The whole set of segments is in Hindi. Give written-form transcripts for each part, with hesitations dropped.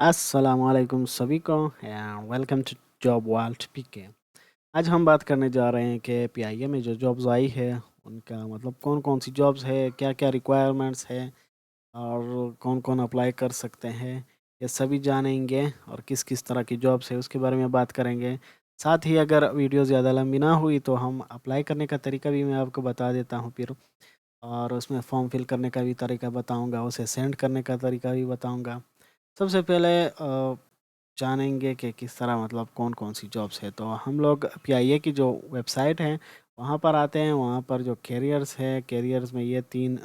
अस्सलाम वालेकुम सभी को and welcome to job world PK. आज हम बात करने जा रहे हैं कि पीआईए में जो जॉब्स आई है उनका मतलब कौन कौन सी जॉब्स है, क्या क्या रिक्वायरमेंट्स है और कौन कौन अप्लाई कर सकते हैं, ये सभी जानेंगे। और किस किस तरह की जॉब्स है उसके बारे में बात करेंगे। साथ ही अगर वीडियो ज़्यादा लंबी ना हुई तो हम अप्लाई करने का तरीका भी मैं आपको बता देता हूँ फिर। और उसमें फॉर्म फिल करने का भी तरीका बताऊँगा, उसे सेंड करने का तरीका भी बताऊँगा। सबसे पहले जानेंगे कि किस तरह मतलब कौन-कौन सी जॉब्स है। तो हम लोग पीआईए की जो वेबसाइट है, वहाँ पर आते हैं। वहाँ पर जो कैरियर्स है, कैरियर्स में ये 3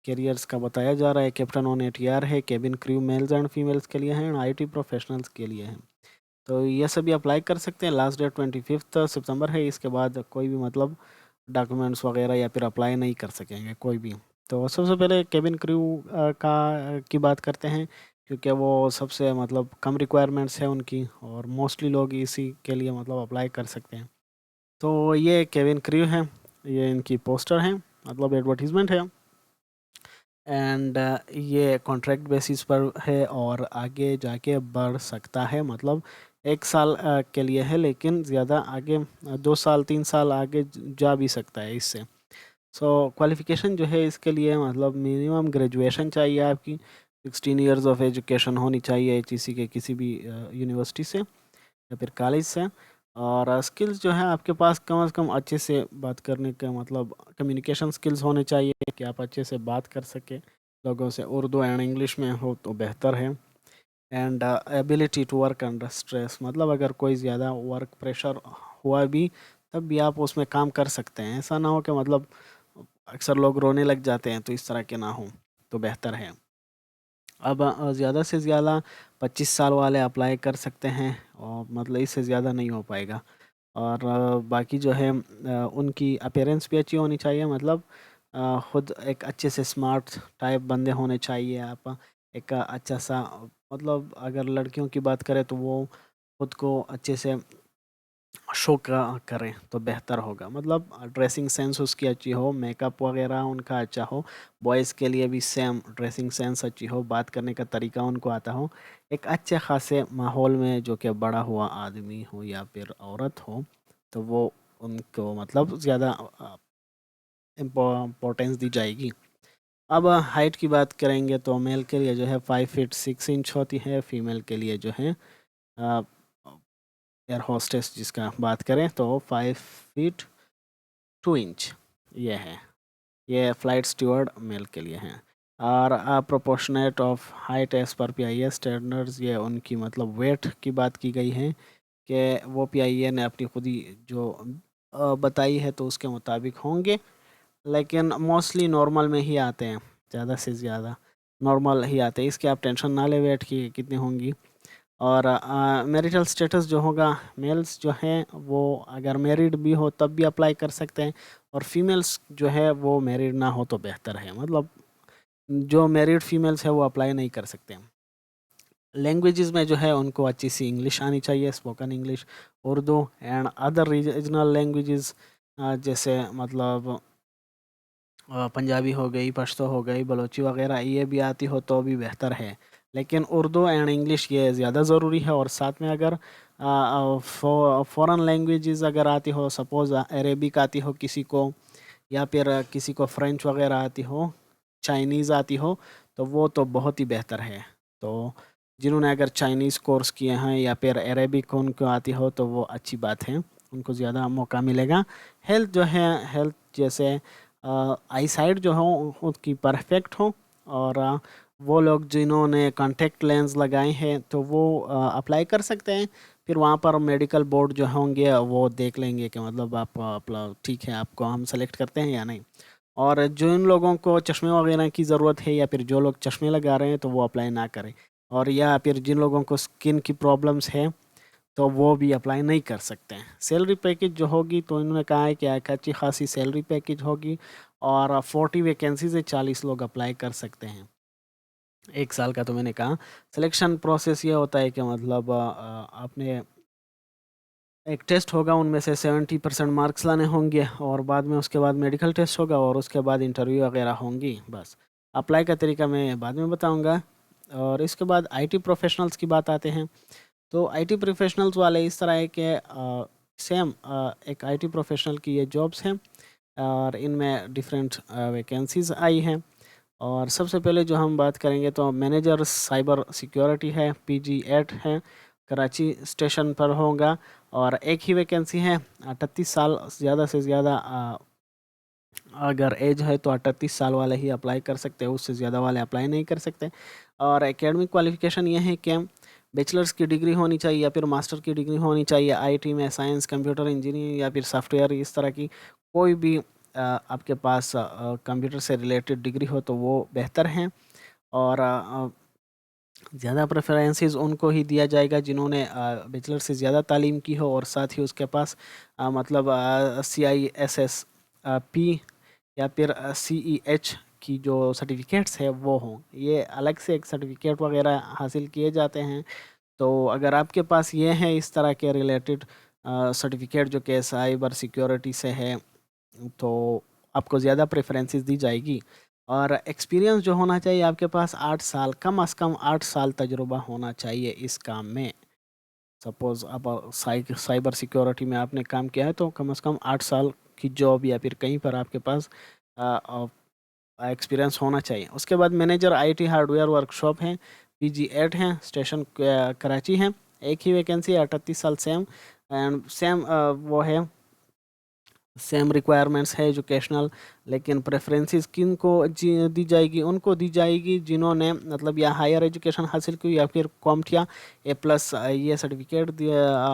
कैरियर्स का बताया जा रहा है। कैप्टन ऑन एटीआर है, cabin crew mails and females के लिए है, और आईटी प्रोफेशनल्स के लिए है। तो ये सभी अप्लाई कर सकते हैं। लास्ट डेट 25 सितंबर है। इसके बाद कोई भी मतलब डॉक्यूमेंट्स वगैरह या फिर अप्लाई नहीं कर सकेंगे कोई भी। तो सबसे पहले केबिन क्रू की बात करते हैं, क्योंकि वो सबसे मतलब कम रिक्वायरमेंट्स है उनकी, और मोस्टली लोग इसी के लिए मतलब अप्लाई कर सकते हैं। तो ये केबिन क्रू है, ये इनकी पोस्टर है, मतलब एडवर्टीजमेंट है। एंड ये कॉन्ट्रैक्ट बेसिस पर है और आगे जाके बढ़ सकता है। मतलब 1 साल के लिए है, लेकिन ज़्यादा आगे 2 साल 3 साल आगे जा भी सकता है इससे। सो क्वालिफ़िकेशन जो है इसके लिए मतलब मिनिमम ग्रेजुएशन चाहिए आपकी। 16 इयर्स ऑफ एजुकेशन होनी चाहिए एचईसी के किसी भी यूनिवर्सिटी से या फिर कॉलेज से। और स्किल्स जो है आपके पास कम से कम अच्छे से बात करने का मतलब कम्युनिकेशन स्किल्स होने चाहिए कि आप अच्छे से बात कर सके लोगों से। उर्दू एंड इंग्लिश में हो तो बेहतर है। And ability to work under stress, मतलब अगर कोई ज़्यादा वर्क प्रेशर हुआ भी तब भी आप उसमें काम कर सकते हैं। ऐसा ना हो कि मतलब अक्सर लोग रोने लग जाते हैं, तो इस तरह के ना हो तो बेहतर है। अब ज़्यादा से ज़्यादा 25 साल वाले अप्लाई कर सकते हैं, और मतलब इससे ज़्यादा नहीं हो पाएगा। और बाकी जो है उनकी अपीयरेंस भी अच्छी होनी चाहिए। मतलब खुद एक अच्छे से स्मार्ट टाइप बंदे होने चाहिए। आप एक अच्छा सा मतलब अगर लड़कियों की बात करें तो वो खुद को अच्छे से शो करें तो बेहतर होगा। मतलब ड्रेसिंग सेंस उसकी अच्छी हो, मेकअप वगैरह उनका अच्छा हो। बॉयज़ के लिए भी सेम ड्रेसिंग सेंस अच्छी हो, बात करने का तरीका उनको आता हो। एक अच्छे खासे माहौल में जो कि बड़ा हुआ आदमी हो या फिर औरत हो, तो वो उनको मतलब ज़्यादा इम्पोर्टेंस दी जाएगी। अब हाइट की बात करेंगे तो मेल के लिए जो है 5 फीट 6 इंच होती है। फीमेल के लिए जो है एयर होस्टेस जिसका बात करें तो 5 फीट 2 इंच ये है। ये फ्लाइट स्टीवर्ड मेल के लिए हैं। और proportionate of height as per PIA standards, ये उनकी मतलब वेट की बात की गई है कि वो पीआईए ने अपनी खुद ही जो बताई है तो उसके मुताबिक होंगे। लेकिन मोस्टली नॉर्मल में ही आते हैं, ज़्यादा से ज़्यादा नॉर्मल ही आते हैं। इसकी आप टेंशन ना ले वेट की कितनी होंगी। और मैरिटल स्टेटस जो होगा, मेल्स जो हैं वो अगर मैरिड भी हो तब भी अप्लाई कर सकते हैं, और फीमेल्स जो है वो मैरिड ना हो तो बेहतर है। मतलब जो मैरिड फीमेल्स है वो अप्लाई नहीं कर सकते हैं। लैंग्वेजेस में जो है उनको अच्छी सी इंग्लिश आनी चाहिए, spoken English, Urdu and other regional languages, जैसे मतलब पंजाबी हो गई, पश्तो हो गई, बलोची वगैरह ये भी आती हो तो भी बेहतर है। लेकिन उर्दू एंड इंग्लिश ये ज़्यादा ज़रूरी है। और साथ में अगर फ़ॉरेन लैंग्वेजेस अगर आती हो, सपोज़ अरेबिक आती हो किसी को, या फिर किसी को फ्रेंच वगैरह आती हो, चाइनीज़ आती हो, तो वो तो बहुत ही बेहतर है। तो जिन्होंने अगर चाइनीज़ कोर्स किए हैं या फिर अरेबिक उनको आती हो तो वो अच्छी बात है, उनको ज़्यादा मौका मिलेगा। हेल्थ जो है, हेल्थ जैसे आई साइट जो हो उसकी परफेक्ट हो। और वो लोग जिन्होंने कॉन्टेक्ट लेंस लगाए हैं तो वो अप्लाई कर सकते हैं। फिर वहाँ पर मेडिकल बोर्ड जो होंगे वो देख लेंगे कि मतलब आप ठीक है, आपको हम सेलेक्ट करते हैं या नहीं। और जिन लोगों को चश्मे वगैरह की ज़रूरत है या फिर जो लोग चश्मे लगा रहे हैं तो वो अप्लाई ना करें। और या फिर जिन लोगों को स्किन की प्रॉब्लम्स है तो वो भी अप्लाई नहीं कर सकते हैं। सैलरी पैकेज जो होगी तो इन्होंने कहा है कि एक अच्छी खासी सैलरी पैकेज होगी, और 40 वैकेंसी से 40 लोग अप्लाई कर सकते हैं। 1 साल का तो मैंने कहा। सिलेक्शन प्रोसेस ये होता है कि मतलब आपने एक टेस्ट होगा, उनमें से 70% मार्क्स लाने होंगे, और बाद में उसके बाद मेडिकल टेस्ट होगा और उसके बाद इंटरव्यू वगैरह होंगी। बस अप्लाई का तरीका मैं बाद में बताऊंगा। और इसके बाद आईटी प्रोफेशनल्स की बात आते हैं। तो आईटी प्रोफेशनल्स वाले इस तरह है कि सेम एक आईटी प्रोफेशनल की ये जॉब्स हैं और इनमें डिफरेंट वैकेंसीज आई हैं। और सबसे पहले जो हम बात करेंगे तो मैनेजर साइबर सिक्योरिटी है, PG8 है, कराची स्टेशन पर होगा और एक ही वैकेंसी है। 38 साल ज़्यादा से ज़्यादा अगर एज है तो 38 साल वाले ही अप्लाई कर सकते हैं, उससे ज़्यादा वाले अप्लाई नहीं कर सकते। और एकेडमिक क्वालिफिकेशन ये है कि बैचलर्स की डिग्री होनी चाहिए या फिर मास्टर की डिग्री होनी चाहिए आईटी में, साइंस, कंप्यूटर इंजीनियरिंग या फिर सॉफ्टवेयर, इस तरह की कोई भी आपके पास कंप्यूटर से रिलेटेड डिग्री हो तो वो बेहतर है। और ज़्यादा प्रेफरेंसेस उनको ही दिया जाएगा जिन्होंने बैचलर से ज़्यादा तालीम की हो और साथ ही उसके पास मतलब CISS P या फिर CEH की जो सर्टिफिकेट्स है वो हों। ये अलग से एक सर्टिफिकेट वगैरह हासिल किए जाते हैं। तो अगर आपके पास ये है इस तरह के रिलेटेड सर्टिफिकेट जो कि साइबर सिक्योरिटी से है तो आपको ज़्यादा प्रेफरेंसेस दी जाएगी। और एक्सपीरियंस जो होना चाहिए आपके पास 8 साल, कम अज़ कम 8 साल तजुर्बा होना चाहिए इस काम में। सपोज़ आप साइबर सिक्योरिटी में आपने काम किया है तो कम से कम 8 साल की जॉब या फिर कहीं पर आपके पास एक्सपीरियंस होना चाहिए। उसके बाद मैनेजर आईटी हार्डवेयर वर्कशॉप है, PG8 है, स्टेशन कराची है, एक ही वैकेंसी है, 38 साल, सेम एंड सेम वो है, सेम रिक्वायरमेंट्स है एजुकेशनल। लेकिन प्रेफरेंसेस किन को दी जाएगी, उनको दी जाएगी जिन्होंने मतलब या हायर एजुकेशन हासिल की या फिर कॉम्टिया A+ ये सर्टिफिकेट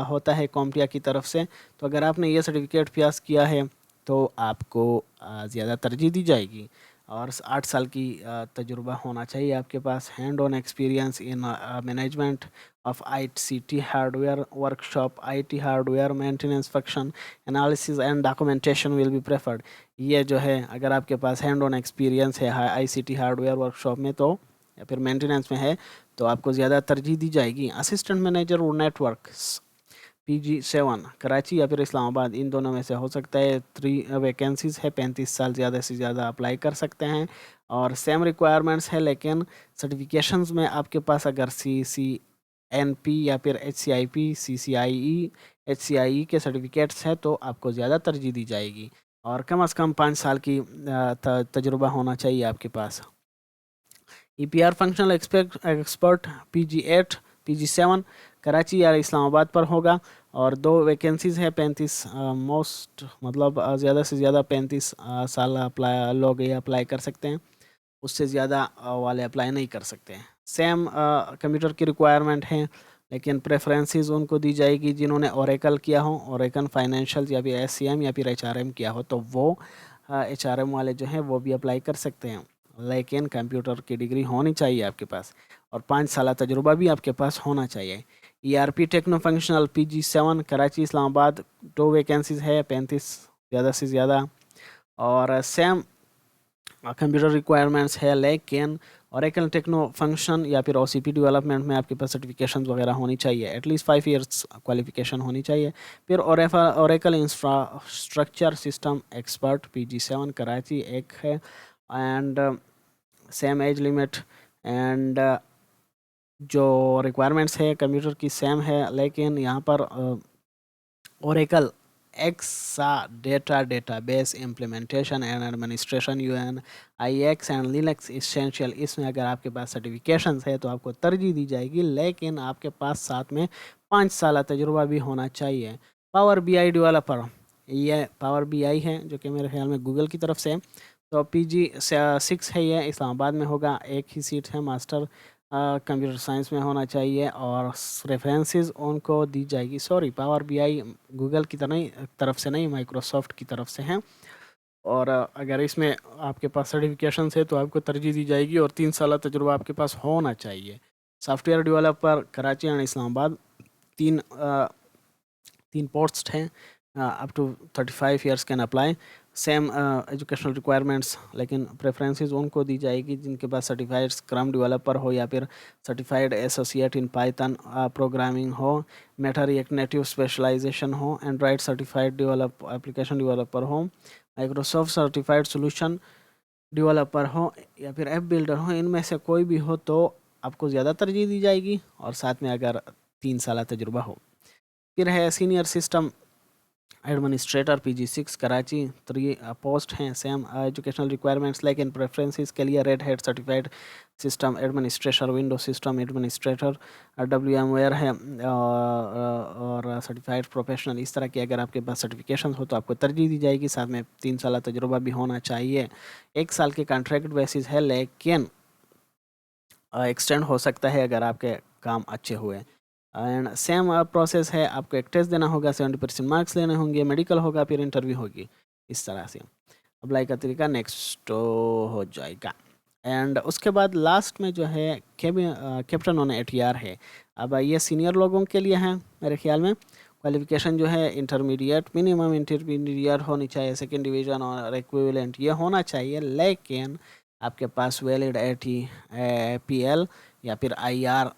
होता है कॉम्टिया की तरफ से। तो अगर आपने ये सर्टिफिकेट पास किया है तो आपको ज़्यादा तरजीह दी जाएगी। और 8 साल की तजुर्बा होना चाहिए आपके पास, hand on experience in management of ICT hardware workshop, IT hardware maintenance function analysis and documentation will be preferred। ये जो है अगर आपके पास हैंड ऑन एक्सपीरियंस है ICT हार्डवेयर वर्कशॉप में तो या फिर मेंटेनेंस में है तो आपको ज़्यादा तरजीह दी जाएगी। असिस्टेंट मैनेजर और नेटवर्क्स PG7 कराची या फिर इस्लामाबाद, इन दोनों में से हो सकता है। 3 वैकेंसीज़ है, 35 साल ज़्यादा से ज़्यादा अप्लाई कर सकते हैं और सेम रिक्वायरमेंट्स है। लेकिन सर्टिफिकेशंस में आपके पास अगर CCNP या फिर HCIP, CCIE, HCIE के सर्टिफिकेट्स हैं तो आपको ज़्यादा तरजीह दी जाएगी और कम से कम 5 साल की तजुर्बा होना चाहिए आपके पास। EPR functional expert PG8, PG7 Karachi या इस्लामाबाद पर होगा और 2 वैकेंसीज़ है। 35 मोस्ट मतलब ज़्यादा से ज़्यादा 35 साल लोग ये अप्लाई कर सकते हैं, उससे ज़्यादा वाले अप्लाई नहीं कर सकते हैं। सेम कंप्यूटर की रिक्वायरमेंट है लेकिन प्रेफरेंसेस उनको दी जाएगी जिन्होंने ओरेकल किया हो, ओरेकल फाइनेंशियल या फिर SCM या फिर HRM किया हो तो वो HRM वाले जो हैं वो भी अप्लाई कर सकते हैं। लेकिन कंप्यूटर की डिग्री होनी चाहिए आपके पास और 5 साल तजुर्बा भी आपके पास होना चाहिए। ERP techno functional PG7 Karachi Islamabad, 2 vacancies है, 35 ज़्यादा से ज़्यादा और सेम कंप्यूटर रिक्वायरमेंट्स है। लेकिन ओरेकल टेक्नो फंक्शन या फिर OCP डेवलपमेंट में आपके पास सर्टिफिकेशन वगैरह होनी चाहिए, एटलीस्ट 5 इयर्स क्वालिफिकेशन होनी चाहिए। फिर Oracle infrastructure system expert PG7 Karachi एक है and same age limit and जो रिक्वायरमेंट्स है कंप्यूटर की सेम है। लेकिन यहाँ पर Oracle Exa database implementation and administration UNIX and Linux essential, इसमें अगर आपके पास सर्टिफिकेशंस है तो आपको तरजीह दी जाएगी। लेकिन आपके पास साथ में 5 साल तजुर्बा भी होना चाहिए। पावर BI डेवलपर, ये पावर BI है जो कि मेरे ख्याल में गूगल की तरफ से है। तो PG6 है, ये इस्लामाबाद में होगा, एक ही सीट है, मास्टर कंप्यूटर साइंस में होना चाहिए और रेफरेंसेस उनको दी जाएगी। सॉरी, पावर BI गूगल की तरफ से नहीं, माइक्रोसॉफ्ट की तरफ से हैं। और अगर इसमें आपके पास सर्टिफिकेशन है तो आपको तरजीह दी जाएगी और 3 साल तजुर्बा आपके पास होना चाहिए। Software developer Karachi and Islamabad, तीन पोस्ट हैं, up to 35 years can apply. Same educational requirements, लेकिन प्रेफरेंसेस उनको दी जाएगी जिनके पास सर्टिफाइड स्क्रम डेवलपर हो या फिर certified associate in Python programming हो, मेटा रिएक्ट नेटिव स्पेशलाइजेशन हो, एंड्रॉयड सर्टिफाइड एप्लीकेशन डेवलपर हो, माइक्रोसॉफ्ट सर्टिफाइड सोल्यूशन डेवलपर हो या फिर ऐप बिल्डर हो, इनमें से कोई भी हो तो आपको ज़्यादा तरजीह दी जाएगी, और साथ में अगर 3 साल तजुर्बा हो। फिर है सीनियर सिस्टम एडमिनिस्ट्रेटर PG6 कराची, 3 पोस्ट हैं। Same educational requirements like in preferences के लिए Red Hat certified system administrator, window system administrator, WMware है, और सर्टिफाइड प्रोफेशनल। इस तरह के अगर आपके पास सर्टिफिकेशन हो तो आपको तरजीह दी जाएगी। साथ में 3 साल तजुर्बा भी होना चाहिए। 1 साल के कॉन्ट्रैक्ट बेसिस है, लेकिन एक्सटेंड हो सकता है अगर आपके काम अच्छे हुए। एंड सेम प्रोसेस है, आपको एक टेस्ट देना होगा, 70% मार्क्स लेने होंगे, मेडिकल होगा, फिर इंटरव्यू होगी। इस तरह से अप्लाई का तरीका नेक्स्ट हो जाएगा। एंड उसके बाद लास्ट में जो है कैप्टन ऑन ATR है। अब ये सीनियर लोगों के लिए हैं मेरे ख्याल में। क्वालिफिकेशन जो है इंटरमीडिएट, मिनिमम इंटरमीडिएट होनी चाहिए, सेकेंड डिवीज़न और इक्विवेलेंट ये होना चाहिए। लेकिन आपके पास वैलिड ATPL या फिर IR,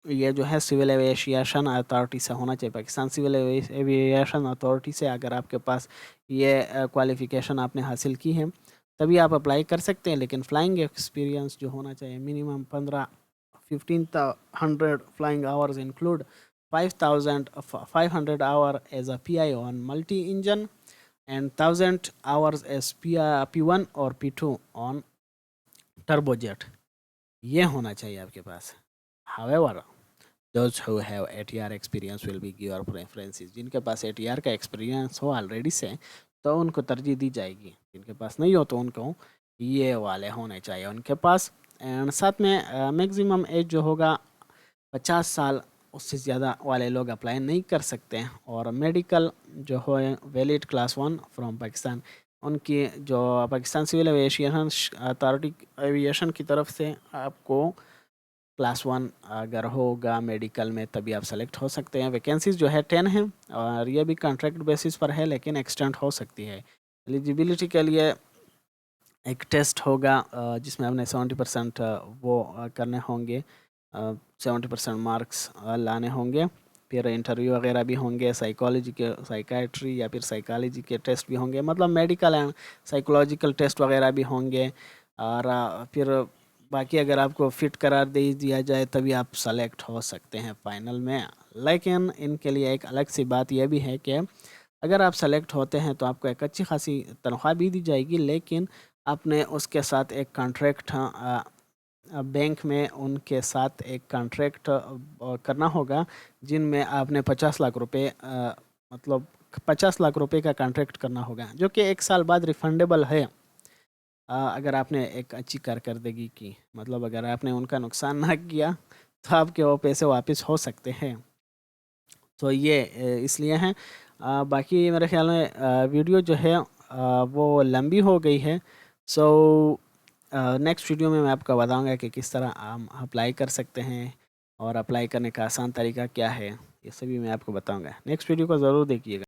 ये जो है सिविल एविएशन अथॉरिटी से होना चाहिए, पाकिस्तान सिविल एविएशन अथॉरिटी से। अगर आपके पास ये क्वालिफ़िकेशन आपने हासिल की है तभी आप अप्लाई कर सकते हैं। लेकिन फ़्लाइंग एक्सपीरियंस जो होना चाहिए minimum 1500 flying hours include 5500 hour as a PI on multi engine and 1000 hours as P1 और P2 ऑन टर्बोजेट, ये होना चाहिए आपके पास। However, those who have ATR experience will be your preferences। जिनके पास ATR का एक्सपीरियंस हो ऑलरेडी से तो उनको तरजीह दी जाएगी, जिनके पास नहीं हो तो उनको ये वाले होने चाहिए उनके पास। एंड साथ में मैक्सिमम एज जो होगा 50 साल, उससे ज़्यादा वाले लोग अप्लाई नहीं कर सकते हैं। और मेडिकल जो हो वैलिड क्लास 1 फ्रॉम पाकिस्तान, उनकी जो Pakistan civil aviation authority aviation की तरफ से आपको क्लास 1 अगर होगा मेडिकल में तभी आप सेलेक्ट हो सकते हैं। वैकेंसीज जो है 10 हैं, और ये भी कॉन्ट्रैक्ट बेसिस पर है, लेकिन एक्सटेंड हो सकती है। एलिजिबिलिटी के लिए एक टेस्ट होगा जिसमें आपने 70% वो करने होंगे, 70% मार्क्स लाने होंगे। फिर इंटरव्यू वगैरह भी होंगे, साइकोलॉजी के, साइकाट्री या फिर साइकोलॉजी के टेस्ट भी होंगे, मतलब मेडिकल एंड साइकोलॉजिकल टेस्ट वगैरह भी होंगे। और फिर बाकी अगर आपको फिट करार दे दिया जाए तभी आप सेलेक्ट हो सकते हैं फाइनल में। लेकिन इनके लिए एक अलग सी बात यह भी है कि अगर आप सेलेक्ट होते हैं तो आपको एक अच्छी खासी तनख्वाह भी दी जाएगी, लेकिन आपने उसके साथ एक कॉन्ट्रैक्ट बैंक में उनके साथ एक कॉन्ट्रैक्ट करना होगा, जिनमें आपने 50 लाख रुपए मतलब 50 लाख रुपए का कॉन्ट्रैक्ट करना होगा, जो कि 1 साल बाद रिफंडेबल है। अगर आपने एक अच्छी कारकर्दगी की, मतलब अगर आपने उनका नुकसान ना किया तो आपके वो पैसे वापस हो सकते हैं। तो ये इसलिए हैं। बाकी मेरे ख्याल में वीडियो जो है वो लंबी हो गई है। सो नेक्स्ट वीडियो में मैं आपको बताऊंगा कि किस तरह हम अप्लाई कर सकते हैं और अप्लाई करने का आसान तरीका क्या है, ये सभी मैं आपको बताऊंगा। नेक्स्ट वीडियो को ज़रूर देखिएगा।